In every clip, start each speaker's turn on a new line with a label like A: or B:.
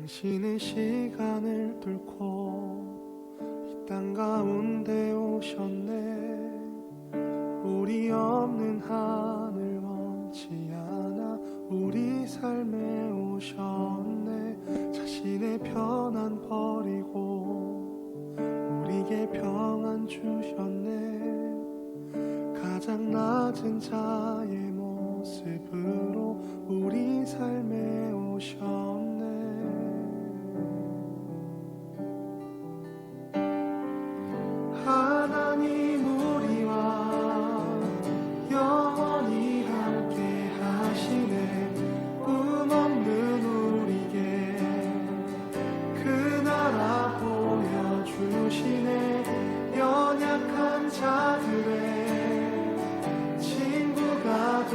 A: 당신은 시간을 뚫고 이 땅 가운데 오셨네. 우리 없는 하늘 원치 않아 우리 삶에 오셨네. 자신의 편안 버리고 우리에게 평안 주셨네. 가장 낮은 자의 모습으로 우리 삶에 오셨네. 하나님 우리와 영원히 함께 하시네. 꿈 없는 우리에게 그 나라 보여주시네. 연약한 자들의 친구가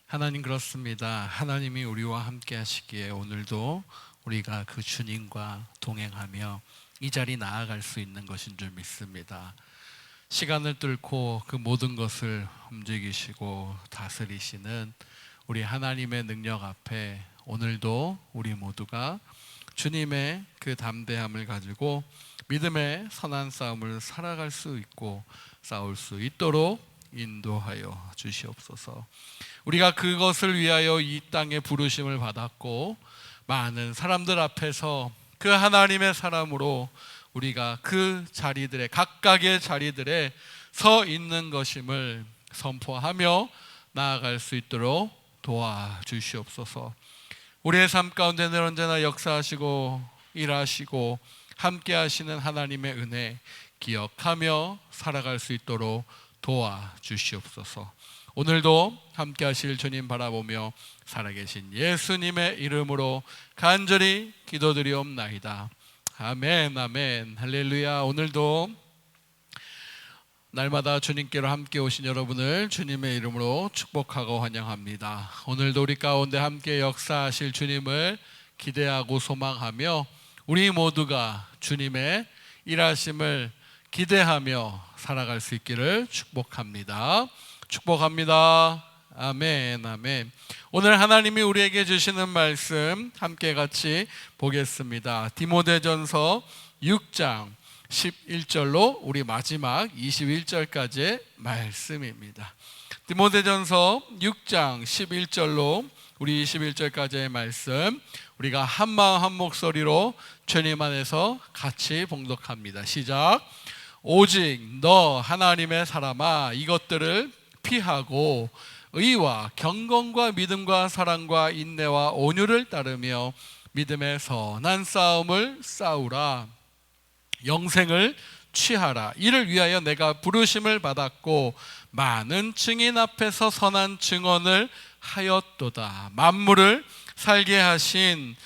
B: 하나님, 그렇습니다. 하나님이 우리와 함께 하시기에 오늘도 우리가 그 주님과 동행하며 이 자리 나아갈 수 있는 것인 줄 믿습니다. 시간을 뚫고 그 모든 것을 움직이시고 다스리시는 우리 하나님의 능력 앞에 오늘도 우리 모두가 주님의 그 담대함을 가지고 믿음의 선한 싸움을 살아갈 수 있고 싸울 수 있도록 인도하여 주시옵소서. 우리가 그것을 위하여 이 땅에 부르심을 받았고 많은 사람들 앞에서 그 하나님의 사람으로 우리가 그 자리들에, 각각의 자리들에 서 있는 것임을 선포하며 나아갈 수 있도록 도와주시옵소서. 우리의 삶 가운데는 언제나 역사하시고 일하시고 함께 하시는 하나님의 은혜 기억하며 살아갈 수 있도록 도와주시옵소서. 오늘도 함께 하실 주님 바라보며 살아계신 예수님의 이름으로 간절히 기도드리옵나이다. 아멘, 아멘, 할렐루야. 오늘도 날마다 주님께로 함께 오신 여러분을 주님의 이름으로 축복하고 환영합니다. 오늘도 우리 가운데 함께 역사하실 주님을 기대하고 소망하며 우리 모두가 주님의 일하심을 기대하며 살아갈 수 있기를 축복합니다. 축복합니다. 아멘, 아멘. 오늘 하나님이 우리에게 주시는 말씀 함께 같이 보겠습니다. 디모데전서 6장 11절로 우리 마지막 21절까지의 말씀입니다. 디모데전서 6장 11절로 우리 21절까지의 말씀, 우리가 한 마음 한 목소리로 주님 안에서 같이 봉독합니다. 시작. 오직 너 하나님의 사람아, 이것들을 피하고 의와 경건과 믿음과 사랑과 인내와 온유를 따르며 믿음의 선한 싸움을 싸우라. 영생을 취하라. 이를 위하여 내가 부르심을 받았고 많은 증인 앞에서 선한 증언을 하였도다. 만물을 살게 하신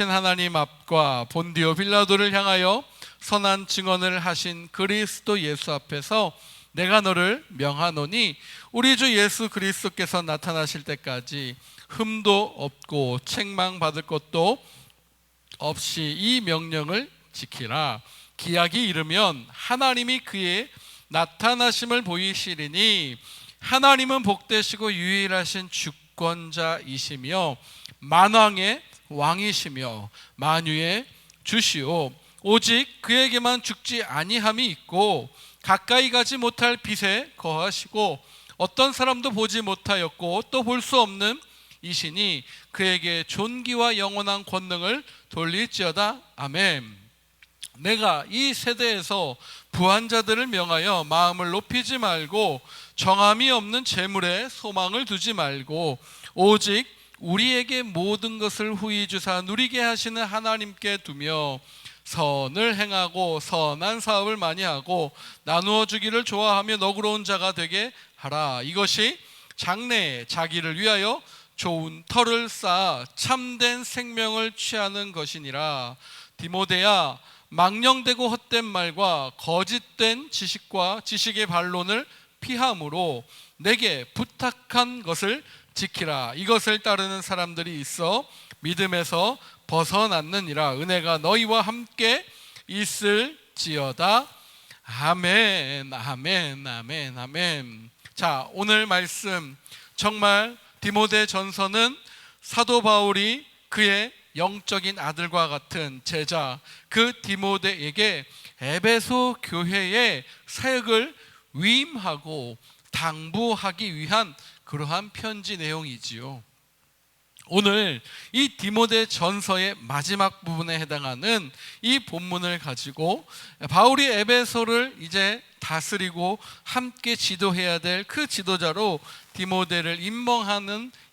B: 하나님 앞과 본디오 빌라도를 향하여 선한 증언을 하신 그리스도 예수 앞에서 내가 너를 명하노니 우리 주 예수 그리스도께서 나타나실 때까지 흠도 없고 책망받을 것도 없이 이 명령을 지키라. 기약이 이르면 하나님이 그의 나타나심을 보이시리니 하나님은 복되시고 유일하신 주권자이시며 만왕의 왕이시며 만유의 주시오. 오직 그에게만 죽지 아니함이 있고 가까이 가지 못할 빛에 거하시고 어떤 사람도 보지 못하였고 또 볼 수 없는 이시니 그에게 존귀와 영원한 권능을 돌릴지어다. 아멘. 내가 이 세대에서 부한 자들을 명하여 마음을 높이지 말고 정함이 없는 재물에 소망을 두지 말고 오직 우리에게 모든 것을 후히 주사 누리게 하시는 하나님께 두며 선을 행하고 선한 사업을 많이 하고 나누어 주기를 좋아하며 너그러운 자가 되게 하라. 이것이 장래에 자기를 위하여 좋은 터를 쌓아 참된 생명을 취하는 것이니라. 디모데야, 망령되고 헛된 말과 거짓된 지식과 지식의 반론을 피함으로 내게 부탁한 것을 지키라. 이것을 따르는 사람들이 있어 믿음에서 벗어났느니라. 은혜가 너희와 함께 있을지어다. 아멘, 아멘, 아멘, 아멘. 자, 오늘 말씀 정말 디모데 전서는 사도 바울이 그의 영적인 아들과 같은 제자 그 디모데에게 에베소 교회의 사역을 위임하고 당부하기 위한 그러한 편지 내용이지요. 오늘 이 디모데 전서의 마지막 부분에 해당하는 이 본문을 가지고 바울이 에베소를 이제 다스리고 함께 지도해야 될 그 지도자로 디모데를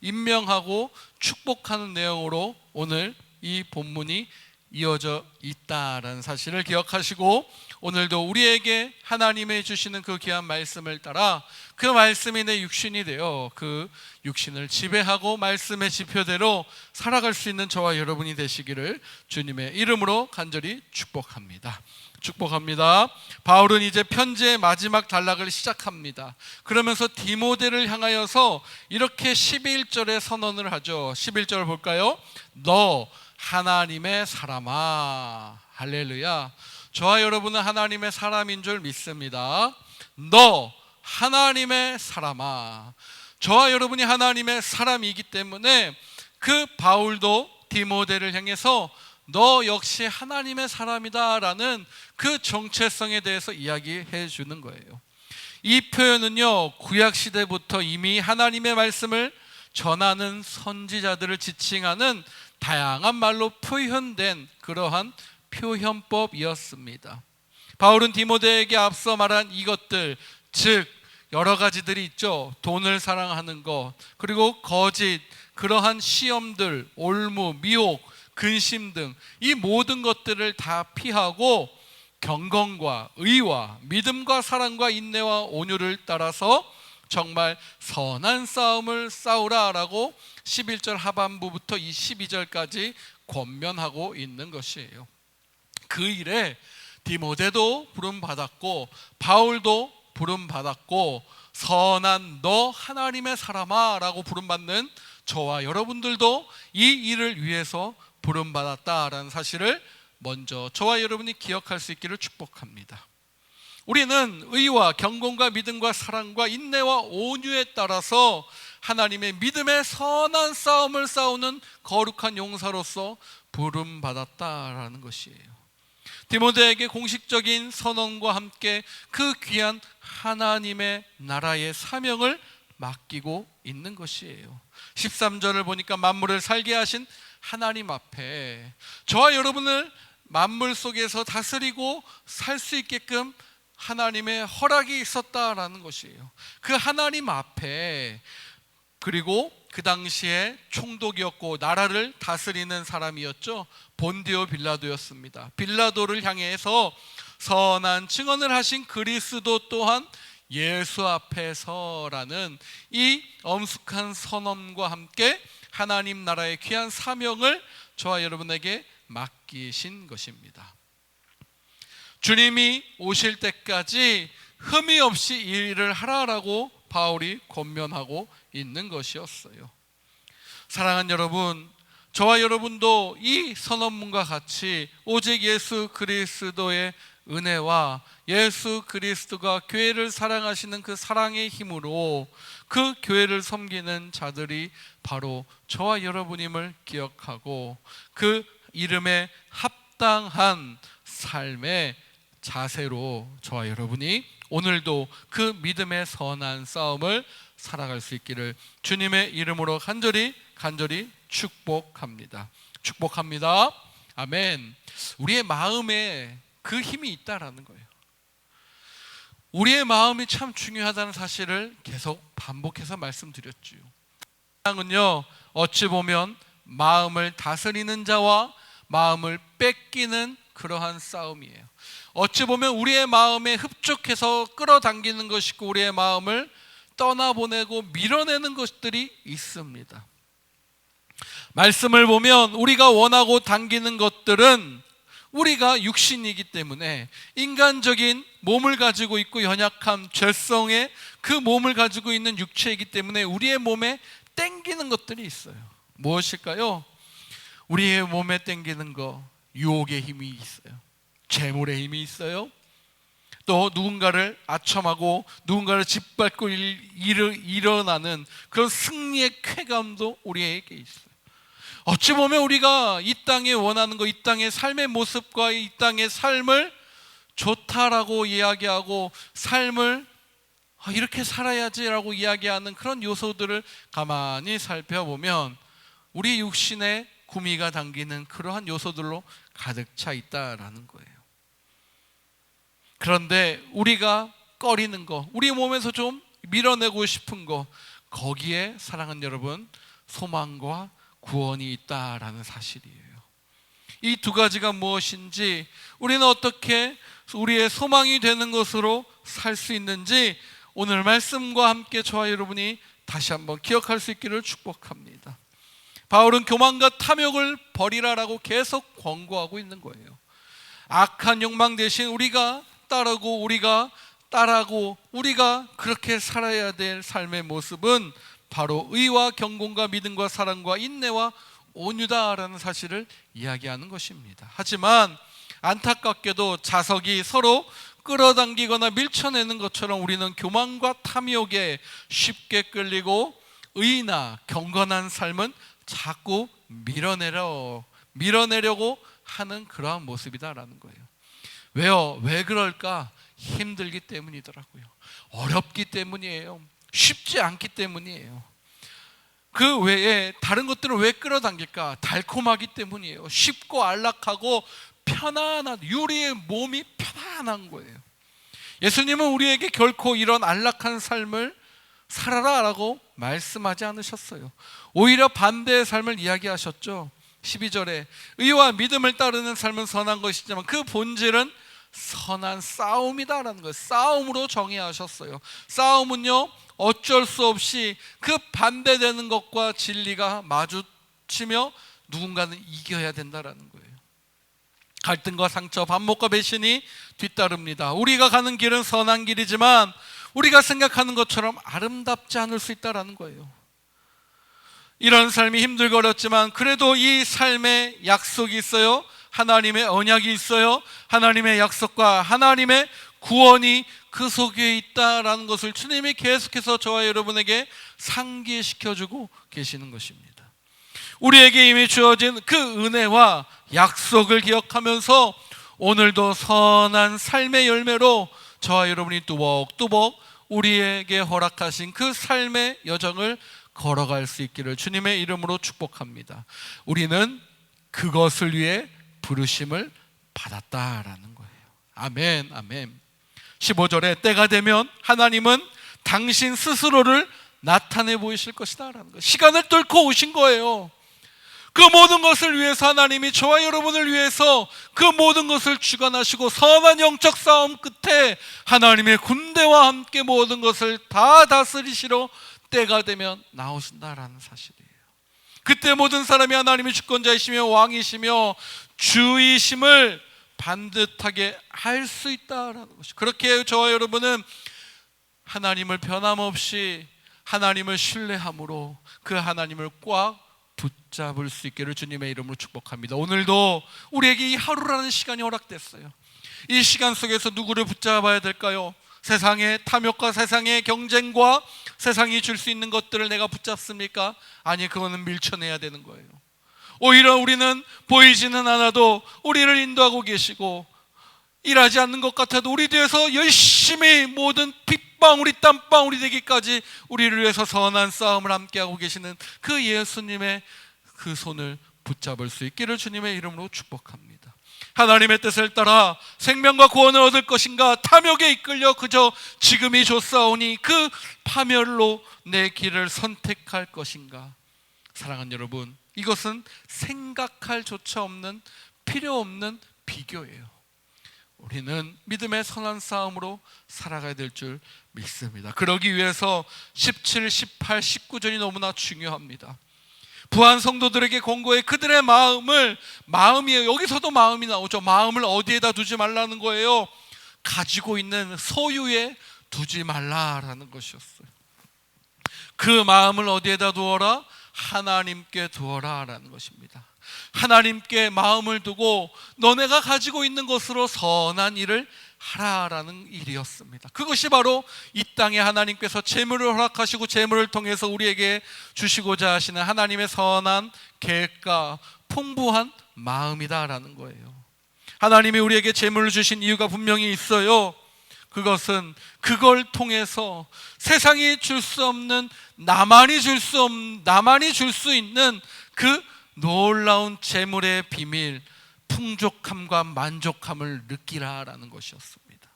B: 임명하고 축복하는 내용으로 오늘 이 본문이 이어져 있다라는 사실을 기억하시고, 오늘도 우리에게 하나님의 주시는 그 귀한 말씀을 따라 그 말씀이 내 육신이 되어 그 육신을 지배하고 말씀의 지표대로 살아갈 수 있는 저와 여러분이 되시기를 주님의 이름으로 간절히 축복합니다. 축복합니다. 바울은 이제 편지의 마지막 단락을 시작합니다. 그러면서 디모데를 향하여서 이렇게 11절에 선언을 하죠. 11절 볼까요? 너 하나님의 사람아. 할렐루야. 저와 여러분은 하나님의 사람인 줄 믿습니다. 너 하나님의 사람아. 저와 여러분이 하나님의 사람이기 때문에 그 바울도 디모데를 향해서 너 역시 하나님의 사람이다 라는 그 정체성에 대해서 이야기해 주는 거예요. 이 표현은요, 구약시대부터 이미 하나님의 말씀을 전하는 선지자들을 지칭하는 다양한 말로 표현된 그러한 표현법이었습니다. 바울은 디모데에게 앞서 말한 이것들, 즉 여러 가지들이 있죠. 돈을 사랑하는 것, 그리고 거짓, 그러한 시험들, 올무, 미혹, 근심 등 이 모든 것들을 다 피하고 경건과 의와 믿음과 사랑과 인내와 온유를 따라서 정말 선한 싸움을 싸우라라고 11절 하반부부터 이 12절까지 권면하고 있는 것이에요. 그 일에 디모데도 부름받았고 바울도 부름받았고 선한 너 하나님의 사람아 라고 부름받는 저와 여러분들도 이 일을 위해서 부름받았다라는 사실을 먼저 저와 여러분이 기억할 수 있기를 축복합니다. 우리는 의와 경건과 믿음과 사랑과 인내와 온유에 따라서 하나님의 믿음의 선한 싸움을 싸우는 거룩한 용사로서 부름받았다라는 것이에요. 디모데에게 공식적인 선언과 함께 그 귀한 하나님의 나라의 사명을 맡기고 있는 것이에요. 13절을 보니까 만물을 살게 하신 하나님 앞에 저와 여러분을 만물 속에서 다스리고 살 수 있게끔 하나님의 허락이 있었다라는 것이에요. 그 하나님 앞에, 그리고 그 당시에 총독이었고 나라를 다스리는 사람이었죠. 본디오 빌라도였습니다. 빌라도를 향해서 선한 증언을 하신 그리스도 또한 예수 앞에서라는 이 엄숙한 선언과 함께 하나님 나라의 귀한 사명을 저와 여러분에게 맡기신 것입니다. 주님이 오실 때까지 흠이 없이 이 일을 하라라고 바울이 권면하고 있는 것이었어요. 사랑하는 여러분, 저와 여러분도 이 선언문과 같이 오직 예수 그리스도의 은혜와 예수 그리스도가 교회를 사랑하시는 그 사랑의 힘으로 그 교회를 섬기는 자들이 바로 저와 여러분임을 기억하고 그 이름에 합당한 삶의 자세로 저와 여러분이 오늘도 그 믿음의 선한 싸움을 살아갈 수 있기를 주님의 이름으로 간절히 축복합니다. 축복합니다. 아멘. 우리의 마음에 그 힘이 있다라는 거예요. 우리의 마음이 참 중요하다는 사실을 계속 반복해서 말씀드렸지요. 사랑은요, 어찌 보면 마음을 다스리는 자와 마음을 뺏기는 그러한 싸움이에요. 어찌 보면 우리의 마음에 흡족해서 끌어당기는 것이고 우리의 마음을 떠나보내고 밀어내는 것들이 있습니다. 말씀을 보면 우리가 원하고 당기는 것들은 우리가 육신이기 때문에 인간적인 몸을 가지고 있고 연약함, 죄성의 그 몸을 가지고 있는 육체이기 때문에 우리의 몸에 땡기는 것들이 있어요. 무엇일까요? 우리의 몸에 땡기는 거, 유혹의 힘이 있어요. 재물의 힘이 있어요. 또 누군가를 아첨하고 누군가를 짓밟고 일어나는 그런 승리의 쾌감도 우리에게 있어요. 어찌 보면 우리가 이 땅에 원하는 것, 이 땅의 삶의 모습과 이 땅의 삶을 좋다라고 이야기하고 삶을 이렇게 살아야지라고 이야기하는 그런 요소들을 가만히 살펴보면 우리 육신의 구미가 당기는 그러한 요소들로 가득 차 있다라는 거예요. 그런데 우리가 꺼리는 거, 우리 몸에서 좀 밀어내고 싶은 거, 거기에 사랑하는 여러분, 소망과 구원이 있다라는 사실이에요. 이 두 가지가 무엇인지, 우리는 어떻게 우리의 소망이 되는 것으로 살 수 있는지 오늘 말씀과 함께 저와 여러분이 다시 한번 기억할 수 있기를 축복합니다. 바울은 교만과 탐욕을 버리라라고 계속 권고하고 있는 거예요. 악한 욕망 대신 우리가 따르고 우리가 그렇게 살아야 될 삶의 모습은 바로 의와 경건과 믿음과 사랑과 인내와 온유다라는 사실을 이야기하는 것입니다. 하지만 안타깝게도 자석이 서로 끌어당기거나 밀쳐내는 것처럼 우리는 교만과 탐욕에 쉽게 끌리고 의나 경건한 삶은 자꾸 밀어내려고 하는 그러한 모습이다라는 거예요. 왜요? 왜 그럴까? 힘들기 때문이더라고요. 어렵기 때문이에요. 쉽지 않기 때문이에요. 그 외에 다른 것들을 왜 끌어당길까? 달콤하기 때문이에요. 쉽고 안락하고 편안한, 우리의 몸이 편안한 거예요. 예수님은 우리에게 결코 이런 안락한 삶을 살아라라고 말씀하지 않으셨어요. 오히려 반대의 삶을 이야기하셨죠. 12절에 의와 믿음을 따르는 삶은 선한 것이지만 그 본질은 선한 싸움이다라는 거예요. 싸움으로 정의하셨어요. 싸움은요, 어쩔 수 없이 그 반대되는 것과 진리가 마주치며 누군가는 이겨야 된다라는 거예요. 갈등과 상처, 반목과 배신이 뒤따릅니다. 우리가 가는 길은 선한 길이지만 우리가 생각하는 것처럼 아름답지 않을 수 있다라는 거예요. 이런 삶이 힘들고 어렵지만 그래도 이 삶에 약속이 있어요. 하나님의 언약이 있어요. 하나님의 약속과 하나님의 구원이 그 속에 있다라는 것을 주님이 계속해서 저와 여러분에게 상기시켜주고 계시는 것입니다. 우리에게 이미 주어진 그 은혜와 약속을 기억하면서 오늘도 선한 삶의 열매로 저와 여러분이 뚜벅뚜벅 우리에게 허락하신 그 삶의 여정을 걸어갈 수 있기를 주님의 이름으로 축복합니다. 우리는 그것을 위해 부르심을 받았다라는 거예요. 아멘, 아멘. 15절에 때가 되면 하나님은 당신 스스로를 나타내 보이실 것이다 라는 거예요. 시간을 뚫고 오신 거예요. 그 모든 것을 위해서 하나님이 저와 여러분을 위해서 그 모든 것을 주관하시고 선한 영적 싸움 끝에 하나님의 군대와 함께 모든 것을 다 다스리시러 때가 되면 나오신다라는 사실이에요. 그때 모든 사람이 하나님의 주권자이시며 왕이시며 주이심을 반듯하게 알 수 있다라는 것이, 그렇게 저와 여러분은 하나님을 변함없이 하나님을 신뢰함으로 그 하나님을 꽉 붙잡을 수 있기를 주님의 이름으로 축복합니다. 오늘도 우리에게 이 하루라는 시간이 허락됐어요. 이 시간 속에서 누구를 붙잡아야 될까요? 세상의 탐욕과 세상의 경쟁과 세상이 줄 수 있는 것들을 내가 붙잡습니까? 아니, 그거는 밀쳐내야 되는 거예요. 오히려 우리는 보이지는 않아도 우리를 인도하고 계시고 일하지 않는 것 같아도 우리 뒤에서 열심히 모든 핏방울이 땀방울이 되기까지 우리를 위해서 선한 싸움을 함께하고 계시는 그 예수님의 그 손을 붙잡을 수 있기를 주님의 이름으로 축복합니다. 하나님의 뜻을 따라 생명과 구원을 얻을 것인가, 탐욕에 이끌려 그저 지금이 좋사오니 그 파멸로 내 길을 선택할 것인가. 사랑하는 여러분, 이것은 생각할 조차 없는, 필요 없는 비교예요. 우리는 믿음의 선한 싸움으로 살아가야 될 줄 믿습니다. 그러기 위해서 17, 18, 19절이 너무나 중요합니다. 부한 성도들에게 권고해 그들의 마음이에요. 여기서도 마음이 나오죠. 마음을 어디에다 두지 말라는 거예요. 가지고 있는 소유에 두지 말라라는 것이었어요. 그 마음을 어디에다 두어라? 하나님께 두어라라는 것입니다. 하나님께 마음을 두고 너네가 가지고 있는 것으로 선한 일을 하라라는 일이었습니다. 그것이 바로 이 땅에 하나님께서 재물을 허락하시고 재물을 통해서 우리에게 주시고자 하시는 하나님의 선한 계획과 풍부한 마음이다라는 거예요. 하나님이 우리에게 재물을 주신 이유가 분명히 있어요. 그것은 그걸 통해서 세상이 줄 수 없는, 나만이 줄 수 있는 그 놀라운 재물의 비밀, 풍족함과 만족함을 느끼라라는 것이었습니다.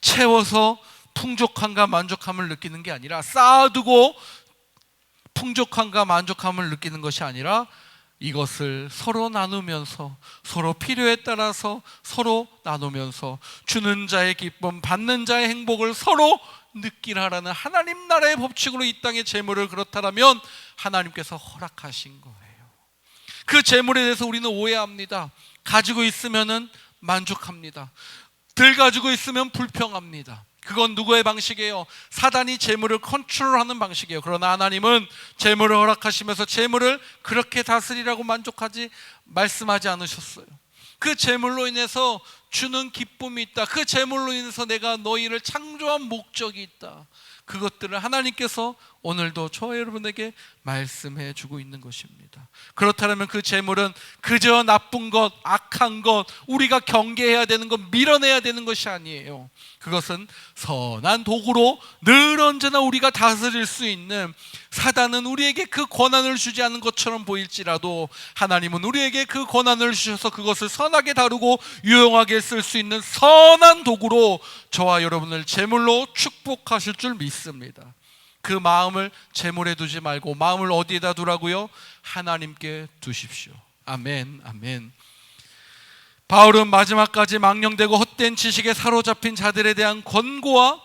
B: 채워서 풍족함과 만족함을 느끼는 게 아니라, 쌓아두고 풍족함과 만족함을 느끼는 것이 아니라 이것을 서로 나누면서 서로 필요에 따라서 서로 나누면서 주는 자의 기쁨, 받는 자의 행복을 서로 느끼라라는 하나님 나라의 법칙으로 이 땅의 재물을 그렇다면 하나님께서 허락하신 거예요. 그 재물에 대해서 우리는 오해합니다. 가지고 있으면 만족합니다. 덜 가지고 있으면 불평합니다. 그건 누구의 방식이에요? 사단이 재물을 컨트롤하는 방식이에요. 그러나 하나님은 재물을 허락하시면서 재물을 그렇게 다스리라고 말씀하지 않으셨어요. 그 재물로 인해서 주는 기쁨이 있다. 그 재물로 인해서 내가 너희를 창조한 목적이 있다. 그것들을 하나님께서 오늘도 저와 여러분에게 말씀해 주고 있는 것입니다. 그렇다면 그 재물은 그저 나쁜 것, 악한 것, 우리가 경계해야 되는 것, 밀어내야 되는 것이 아니에요. 그것은 선한 도구로 늘 언제나 우리가 다스릴 수 있는, 사단은 우리에게 그 권한을 주지 않은 것처럼 보일지라도 하나님은 우리에게 그 권한을 주셔서 그것을 선하게 다루고 유용하게 쓸 수 있는 선한 도구로 저와 여러분을 재물로 축복하실 줄 믿습니다. 그 마음을 재물에 두지 말고 마음을 어디에다 두라고요? 하나님께 두십시오. 아멘, 아멘. 바울은 마지막까지 망령되고 헛된 지식에 사로잡힌 자들에 대한 권고와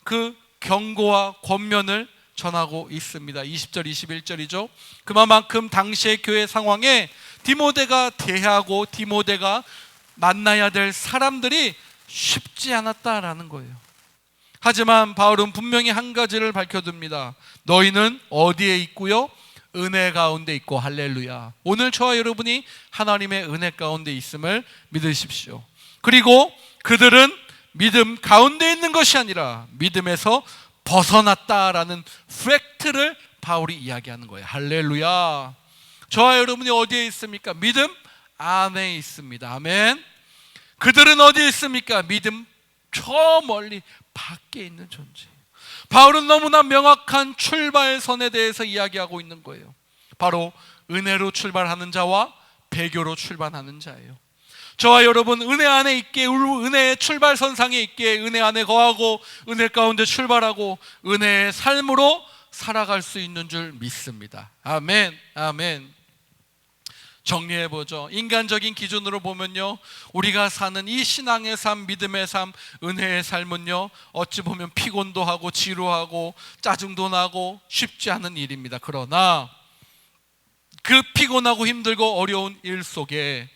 B: 그 경고와 권면을 전하고 있습니다. 20절 21절이죠. 그만큼 당시의 교회 상황에 디모데가 대하고 디모데가 만나야 될 사람들이 쉽지 않았다라는 거예요. 하지만 바울은 분명히 한 가지를 밝혀둡니다. 너희는 어디에 있고요? 은혜 가운데 있고. 할렐루야. 오늘 저와 여러분이 하나님의 은혜 가운데 있음을 믿으십시오. 그리고 그들은 믿음 가운데 있는 것이 아니라 믿음에서 벗어났다라는 팩트를 바울이 이야기하는 거예요. 할렐루야. 저와 여러분이 어디에 있습니까? 믿음 안에 있습니다. 아멘. 그들은 어디에 있습니까? 믿음 저 멀리 밖에 있는 존재예요. 바울은 너무나 명확한 출발선에 대해서 이야기하고 있는 거예요. 바로 은혜로 출발하는 자와 배교로 출발하는 자예요. 저와 여러분 은혜 안에 있기에, 은혜의 출발선상에 있기에 은혜 안에 거하고 은혜 가운데 출발하고 은혜의 삶으로 살아갈 수 있는 줄 믿습니다. 아멘, 아멘. 정리해보죠. 인간적인 기준으로 보면요, 우리가 사는 이 신앙의 삶, 믿음의 삶, 은혜의 삶은요, 어찌 보면 피곤도 하고 지루하고 짜증도 나고 쉽지 않은 일입니다. 그러나 그 피곤하고 힘들고 어려운 일 속에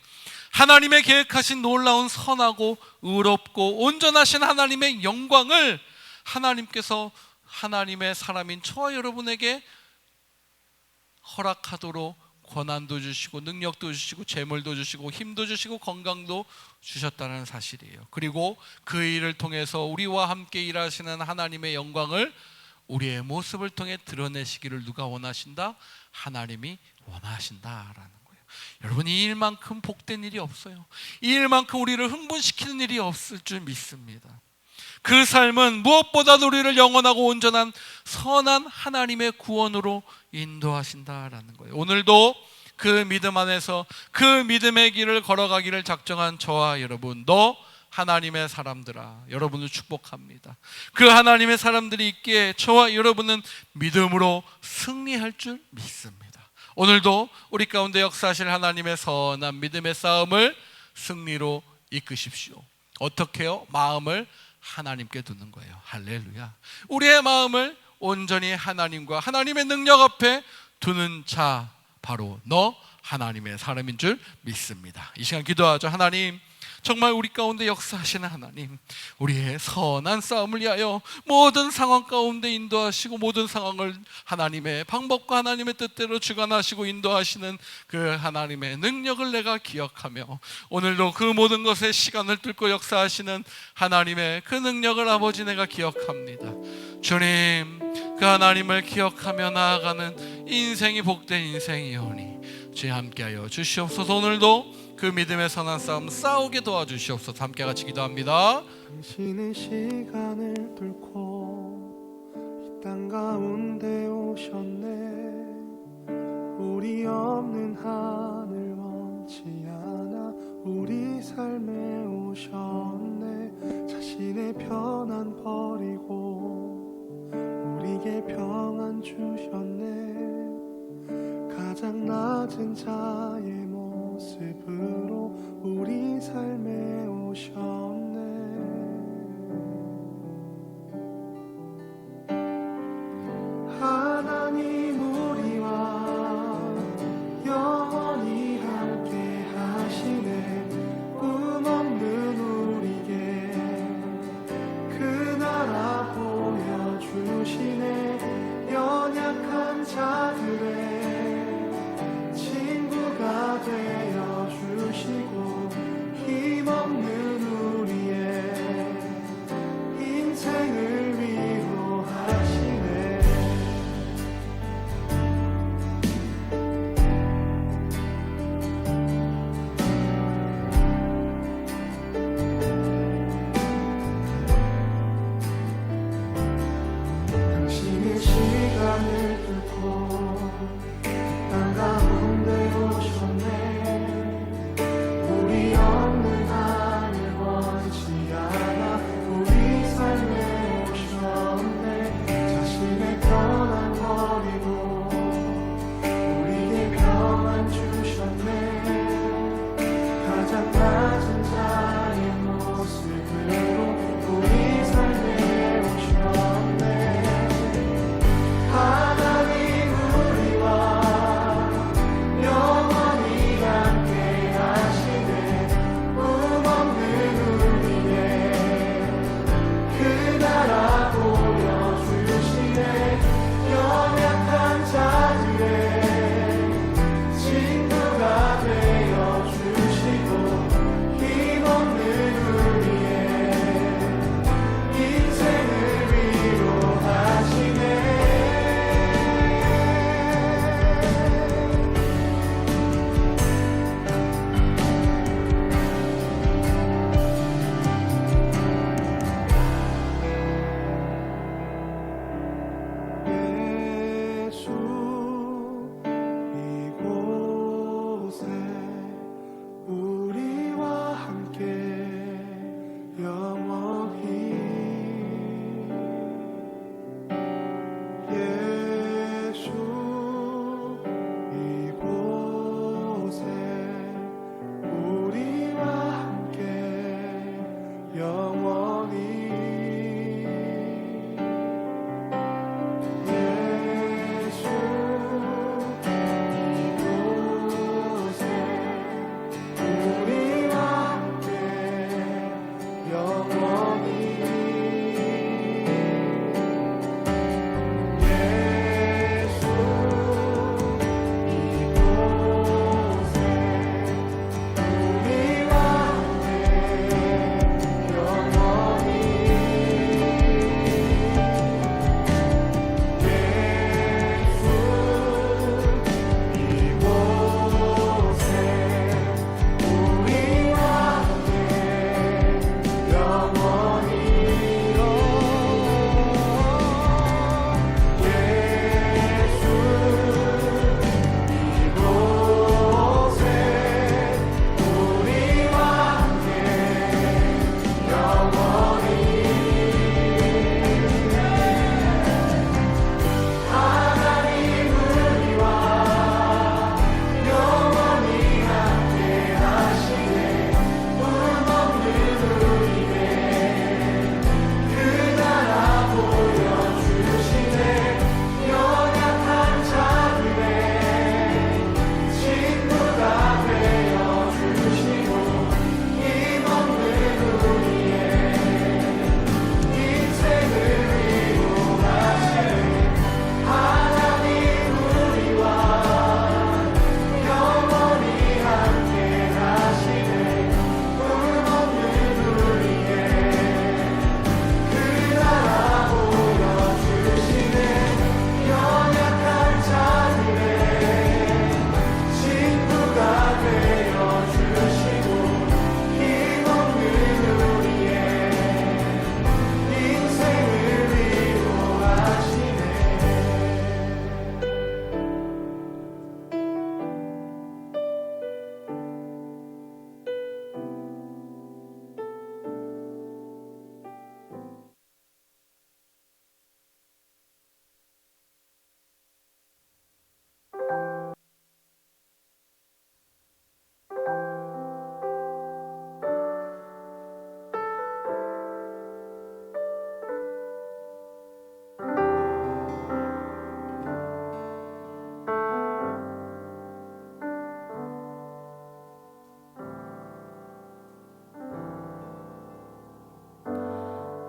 B: 하나님의 계획하신 놀라운 선하고 의롭고 온전하신 하나님의 영광을 하나님께서 하나님의 사람인 저와 여러분에게 허락하도록 권한도 주시고 능력도 주시고 재물도 주시고 힘도 주시고 건강도 주셨다는 사실이에요. 그리고 그 일을 통해서 우리와 함께 일하시는 하나님의 영광을 우리의 모습을 통해 드러내시기를 누가 원하신다? 하나님이 원하신다라는 거예요. 여러분, 이 일만큼 복된 일이 없어요. 이 일만큼 우리를 흥분시키는 일이 없을 줄 믿습니다. 그 삶은 무엇보다도 우리를 영원하고 온전한 선한 하나님의 구원으로 인도하신다라는 거예요. 오늘도 그 믿음 안에서 그 믿음의 길을 걸어가기를 작정한 저와 여러분도 하나님의 사람들아, 여러분을 축복합니다. 그 하나님의 사람들이 있기에 저와 여러분은 믿음으로 승리할 줄 믿습니다. 오늘도 우리 가운데 역사하실 하나님의 선한 믿음의 싸움을 승리로 이끄십시오. 어떻게요? 마음을 하나님께 두는 거예요. 할렐루야. 우리의 마음을 온전히 하나님과 하나님의 능력 앞에 두는 자, 바로 너 하나님의 사람인 줄 믿습니다. 이 시간 기도하죠. 하나님, 정말 우리 가운데 역사하시는 하나님, 우리의 선한 싸움을 위하여 모든 상황 가운데 인도하시고 모든 상황을 하나님의 방법과 하나님의 뜻대로 주관하시고 인도하시는 그 하나님의 능력을 내가 기억하며 오늘도 그 모든 것에 시간을 뚫고 역사하시는 하나님의 그 능력을 아버지 내가 기억합니다. 주님, 그 하나님을 기억하며 나아가는 인생이 복된 인생이오니 주님 함께하여 주시옵소서. 오늘도 그 믿음의 선한 싸움 싸우게 도와주시옵소서. 함께 같이 기도합니다.
A: 당신의 시간을 뚫고 이 땅 가운데 오셨네. 우리 없는 하늘 원치 않아 우리 삶에 오셨네. 자신의 편안 버리고 우리에게 평안 주셨네. 가장 낮은 자의 모습으로 우리 삶에 오셨네. 하나님 우리와 영원히 함께 하시네. 꿈 없는 우리에게 그 나라 보여주시네. 연약한 자들의 친구가 되어주시고 힘없는 우리의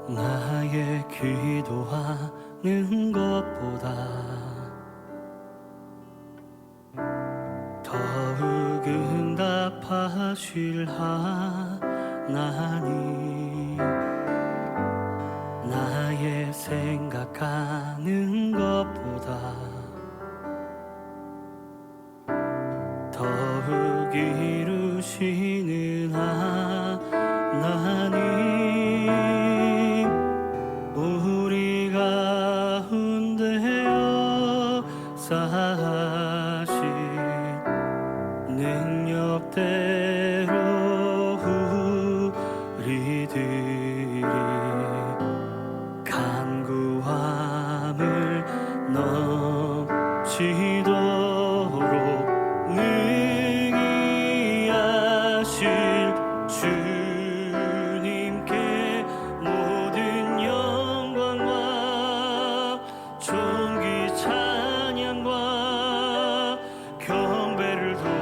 C: 나의 기도하는 것보다 더욱 응답하실 하나님, 나의 생각하는 것보다 더욱 이루시는 하나님, 우리 가운데 역사하신 능력대로 우리들이 간구함을 넘치도록 능히 하실 주님께 모든 영광과 존귀 찬양과 경배를 돌릴지어다.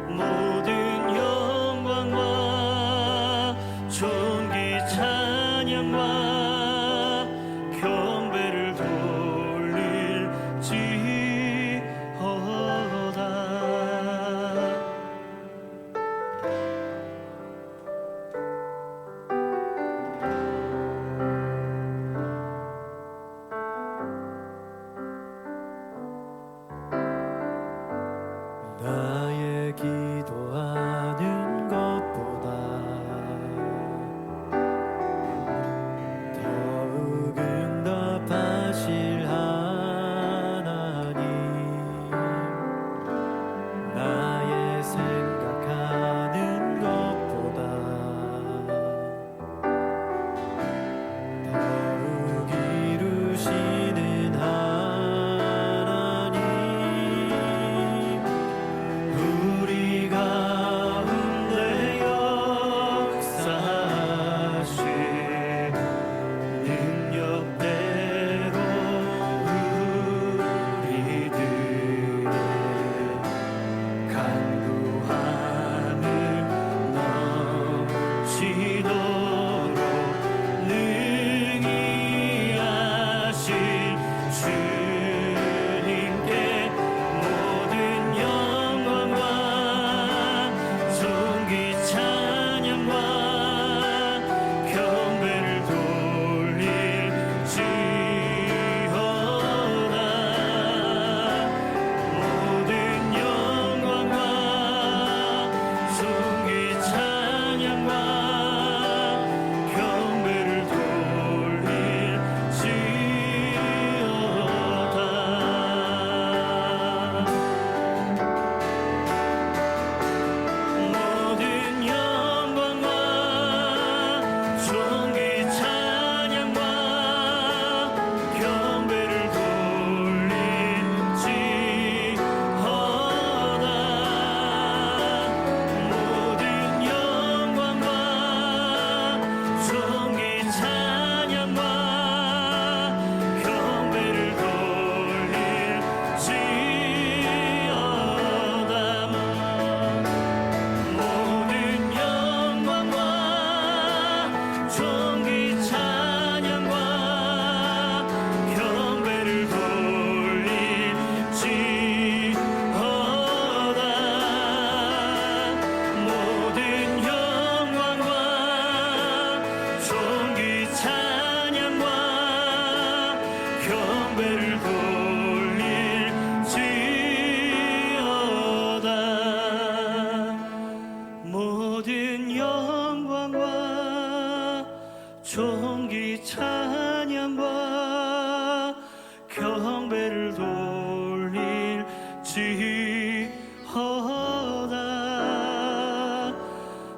C: 모든 영광과 존귀 찬양과 경배를 돌릴지어다.
A: 나의 기도하는 것보다 더욱 응답하실 하나님, 나의 생각하는 것보다 더욱 이루시는 하나님, 우리 가운데 역사하신 능력대로 우리들의 간구함을 넘치도록 능히 하실 주님께 모든 영광과 존귀 찬양과 경배를 돌릴지어다. 모든 영광과 존귀 찬양과 경배를 돌릴지어다. 모든 영광과 존귀 찬양과 경배를 돌릴지어다.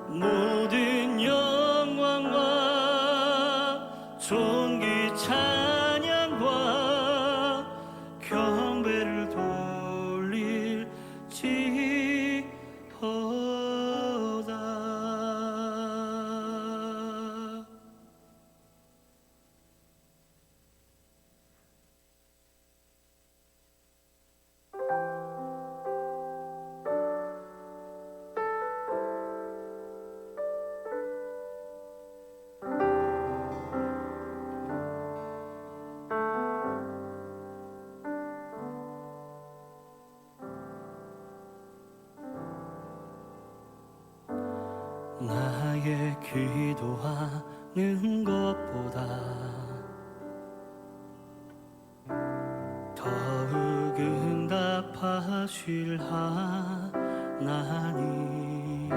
A: 모든 영광과 존귀 찬양과
C: 나의 기도하는 것보다 더욱 응답하실 하나님,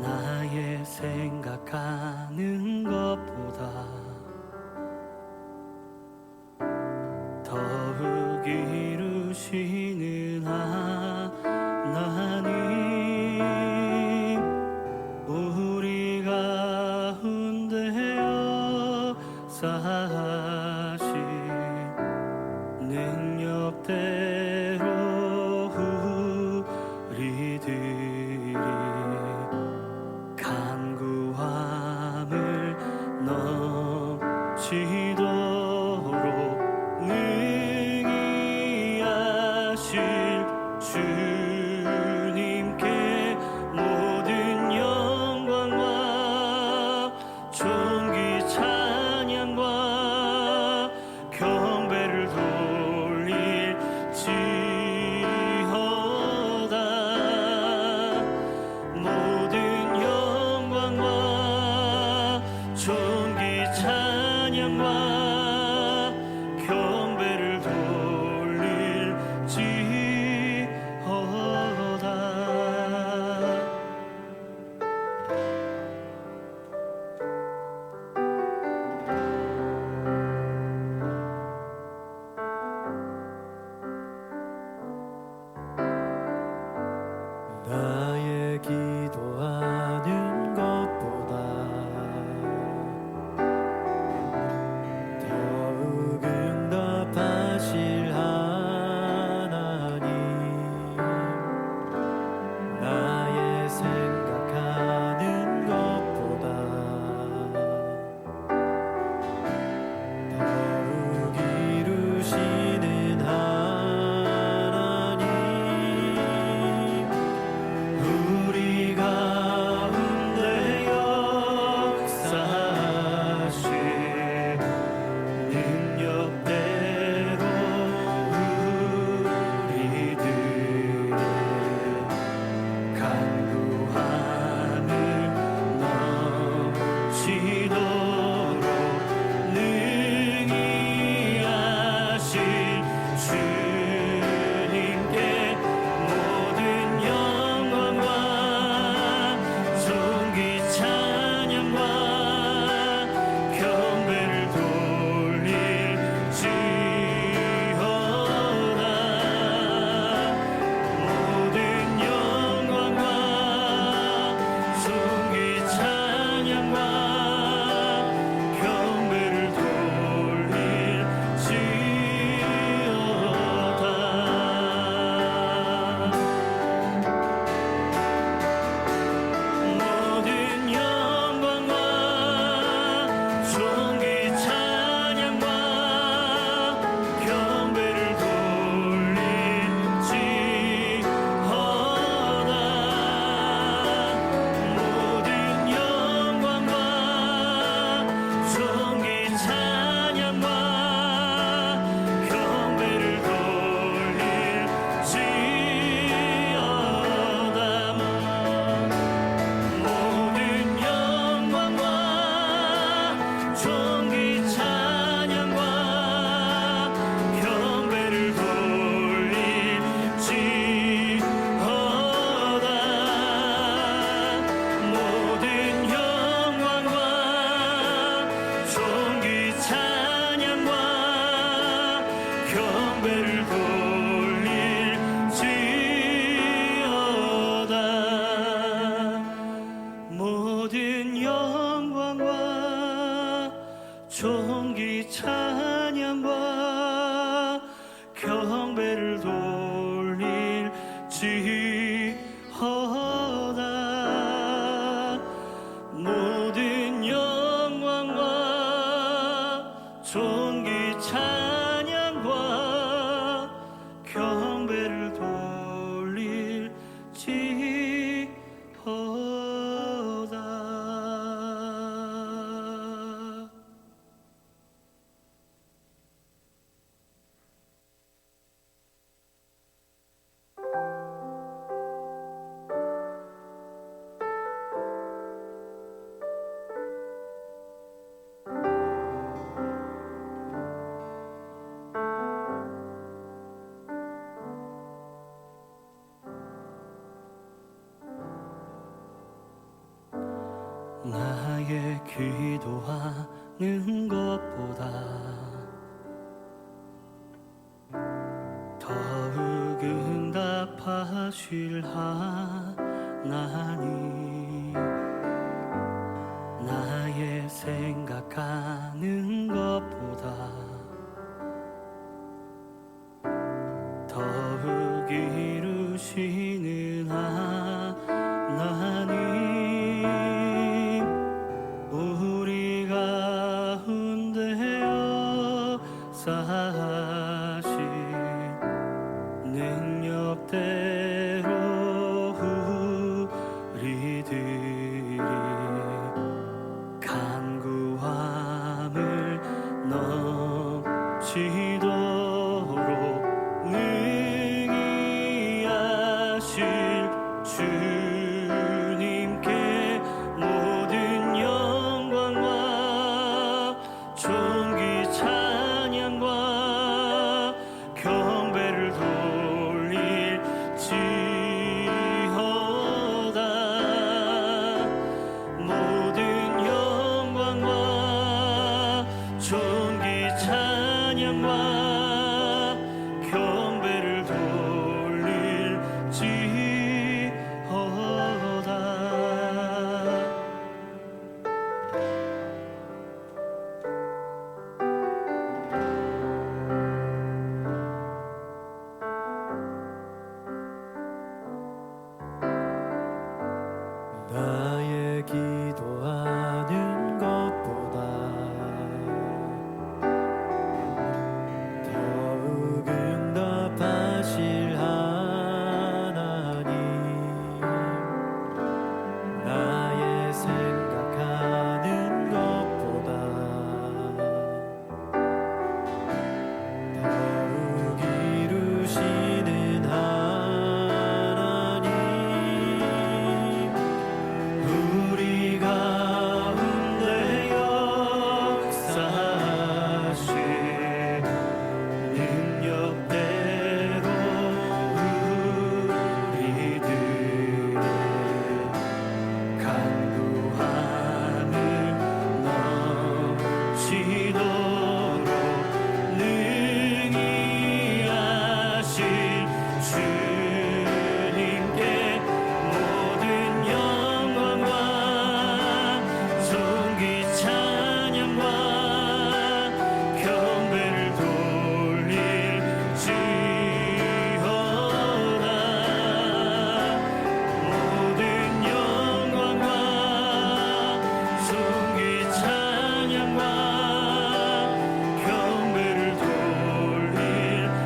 C: 나의 생각하는 것보다 더욱 이루시는 하나님, 우리 가운데 역사하신 능력대로 우리들이 간구함을 넘치도록 능히 하실 주님께 모든 영광과 존귀 찬양과 경배를 돌릴지어다. 모든 영광과 존귀 찬양과 경배를 돌릴지어다. 나의 기도하는 것보다 더욱 응답하실 하나님, 나의 생각하는 것보다 더욱 이루시는 하나님, 우리 가운데 역사하신 능력대로 우리들의 간구함을 넘치도록 능히 하실 주님께 모든 영광과 존귀 찬양과 경배를 돌릴지어다. 모든 영광과 존귀 찬양과 경배를 돌릴지어다. 모든 영광과 존귀 찬양과 경배를 돌릴지어다. 모든 영광과 존귀 찬양과 경배를 돌릴지어다.
A: 나의 기도하는 것보다 더욱 응답하실 하나님, 나의 생각하는 것보다 더욱 이루시는 하나님, 우리 가운데 역사하신 능력대로 우리들이 간구함을 넘치도록 능히 하실 주님께 모든 영광과 존귀 찬양과 경배를 돌릴지어다. 모든 영광과 존귀 찬양과 경배를 돌릴지어다.
C: 나의 기도하는 것보다 더욱 응답하실 하나님, 나의 생각하는 것보다 더욱 이루시는 하나님, 우리 가운데 역사하신 능력대로 우리들의 간구함을 넘치도록 능히 하실 주님께 모든 영광과 존귀 찬양과 경배를 돌릴지어다. 모든 영광과 존귀 찬양과 경배를 돌릴지어다.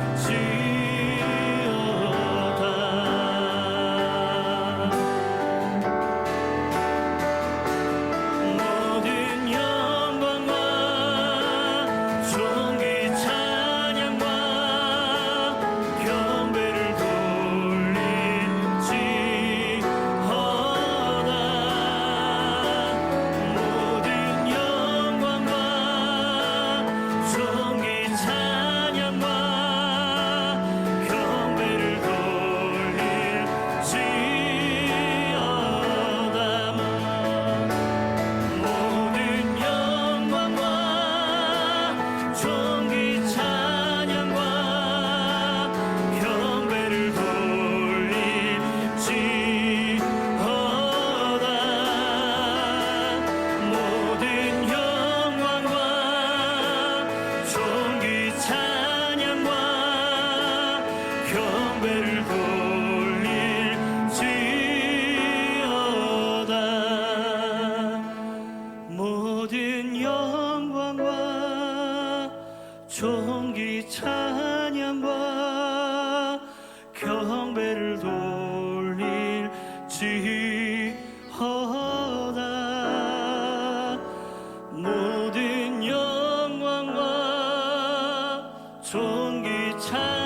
C: 모든 영광과 존귀 찬양과 경배를 돌릴지어다. 모든 영광과 존귀 찬양과